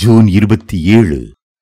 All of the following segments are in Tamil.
ஜூன் 27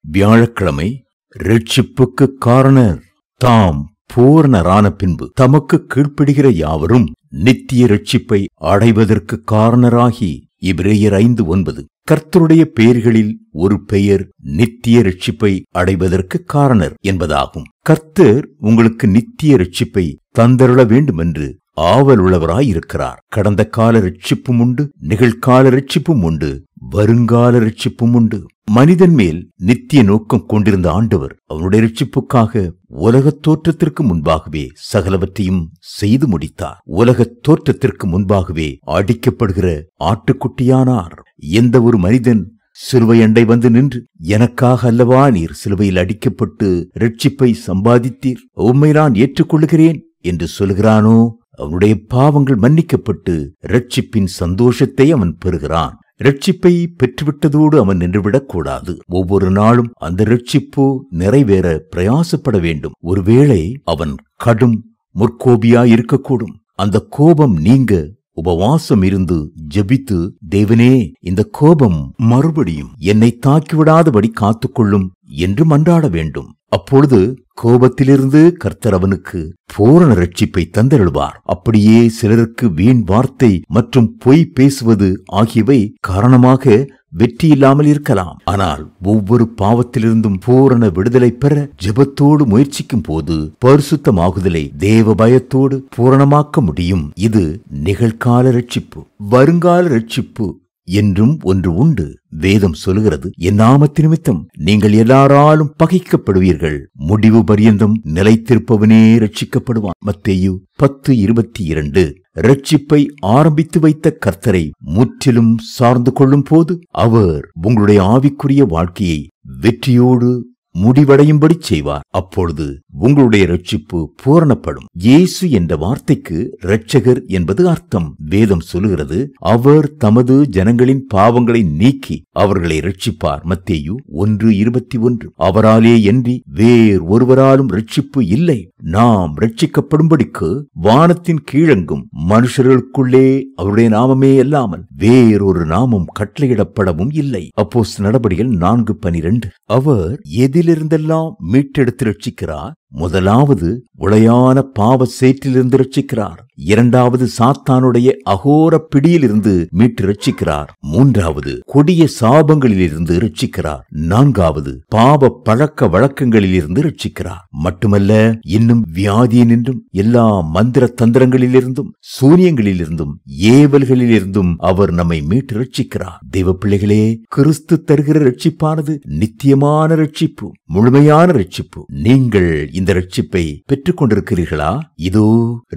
வியாழக்கிழமை. ரட்சிப்புக்கு காரணர் தாம் பூரணரான பின்பு தமக்கு கீழ்ப்படுகிற யாவரும் நித்திய ரட்சிப்பை அடைவதற்கு காரணராகி. எபிரேயர் 5:9. கர்த்தருடைய பெயர்களில் ஒரு பெயர் நித்திய ரட்சிப்பை அடைவதற்கு காரணர் என்பதாகும். கர்த்தர் உங்களுக்கு நித்திய ரட்சிப்பை தந்தருள வேண்டுமென்று ஆவலுள்ளவராயிருக்கிறார். கடந்த கால ரட்சிப்பும் உண்டு, நிகழ்கால ரட்சிப்பும் உண்டு, வருங்கால ரட்சிப்பும் உண்டு. மனிதன் மேல் நித்திய நோக்கம் கொண்டிருந்த ஆண்டவர் அவனுடைய ரட்சிப்புக்காக உலகத் தோற்றத்திற்கு முன்பாகவே சகலவற்றையும் செய்து முடித்தார். உலகத் தோற்றத்திற்கு முன்பாகவே அடிக்கப்படுகிற ஆட்டுக்குட்டியானார். எந்த ஒரு மனிதன் சிலுவை அண்டை வந்து நின்று, எனக்காக அல்லவா நீர் சிலுவையில் அடிக்கப்பட்டு ரட்சிப்பை சம்பாதித்தீர், உம்மை நான் ஏற்றுக்கொள்கிறேன் என்று சொல்கிறானோ, அவனுடைய பாவங்கள் மன்னிக்கப்பட்டு ரட்சிப்பின் சந்தோஷத்தை அவன் பெறுகிறான். ரட்சிப்பை பெற்றுவிட்டதோடு அவன் நின்றுவிடக் கூடாது. ஒவ்வொரு நாளும் அந்த ரட்சிப்பு நிறைவேற பிரயாசப்பட வேண்டும். ஒருவேளை அவன் கடும் முற்கோபியாயிருக்கக்கூடும். அந்த கோபம் நீங்க உபவாசம் இருந்து ஜெபித்து, தேவனே, இந்த கோபம் மறுபடியும் என்னை தாக்கிவிடாதபடி காத்துக்கொள்ளும் என்று மன்றாட வேண்டும். அப்பொழுது கோபத்திலிருந்து கர்த்தர் அவனுக்கு பூரண ரட்சிப்பை தந்தருள்வார். அப்படியே சிலருக்கு வீண் வார்த்தை மற்றும் பொய் பேசுவது ஆகியவை காரணமாக வெற்றி இல்லாமல் இருக்கலாம். ஆனால் ஒவ்வொரு பாவத்திலிருந்தும் பூரண விடுதலை பெற ஜெபத்தோடு முயற்சிக்கும் போது பரிசுத்தமாகுதலை தேவ பயத்தோடு பூரணமாக்க முடியும். இது நிகழ்கால ரட்சிப்பு. வருங்கால ரட்சிப்பு என்றும் ஒன்று உண்டு. வேதம் சொல்லுகிறது, என் நாமத்து நிமித்தம் நீங்கள் எல்லாராலும் பகைக்கப்படுவீர்கள், முடிவு பரியந்தம் நிலைத்திருப்பவனே ரட்சிக்கப்படுவான். மத்தேயு 10:22. ரட்சிப்பை ஆரம்பித்து வைத்த கர்த்தரை முற்றிலும் சார்ந்து கொள்ளும் போது அவர் உங்களுடைய ஆவிக்குரிய வாழ்க்கையை வெற்றியோடு முடிவடையும்படி செய்வார். அப்பொழுது உங்களுடைய ரட்சிப்பு பூரணப்படும். இயேசு என்ற வார்த்தைக்கு இரட்சகர் என்பது அர்த்தம். வேதம் சொல்லுகிறது, அவர் தமது ஜனங்களின் பாவங்களை நீக்கி அவர்களை ரட்சிப்பார். மத்தேயு 1:21. அவராலே அன்றி வேறு ஒருவராலும் ரட்சிப்பு இல்லை. நாம் ரட்சிக்கப்படும்படிக்கு வானத்தின் கீழெங்கும் மனுஷர்களுக்குள்ளே அவருடைய நாமமே அல்லாமல் வேறொரு நாமம் கட்டளையிடப்படவும் இல்லை. அப்போஸ்தலர் நடபடிகள் 4:12. அவர் எதிலிருந்தெல்லாம் மீட்டெடுத்து ரட்சிக்கிறார். முதலாவது உளையான பாவ சேற்றிலிருந்து ரட்சிக்கிறார். இரண்டாவது சாத்தானுடைய அகோர பிடியிலிருந்து மீட்டு ரட்சிக்கிறார். மூன்றாவது கொடிய சாபங்களிலிருந்து ரட்சிக்கிறார். நான்காவது பாவ பழக்க வழக்கங்களிலிருந்து ரட்சிக்கிறார். மட்டுமல்ல, இன்னும் வியாதியினின்றும் எல்லா மந்திர தந்திரங்களிலிருந்தும் சூனியங்களிலிருந்தும் ஏவல்களிலிருந்தும் அவர் நம்மை மீட்டு ரட்சிக்கிறார். தெய்வ பிள்ளைகளே, கிறிஸ்து தருகிற ரட்சிப்பானது நித்தியமான ரட்சிப்பு, முழுமையான ரட்சிப்பு. நீங்கள் இந்த ரட்சிப்பை பெற்றுக் கொண்டிருக்கிறீர்களா? இதோ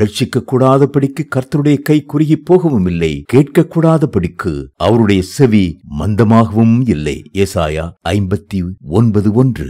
ரட்சிக்க கூடாதபடிக்கு கர்த்தருடைய கை குறுகி போகவும் இல்லை, கேட்க கூடாதபடிக்கு அவருடைய செவி மந்தமாகவும் இல்லை. ஏசாயா 59:1.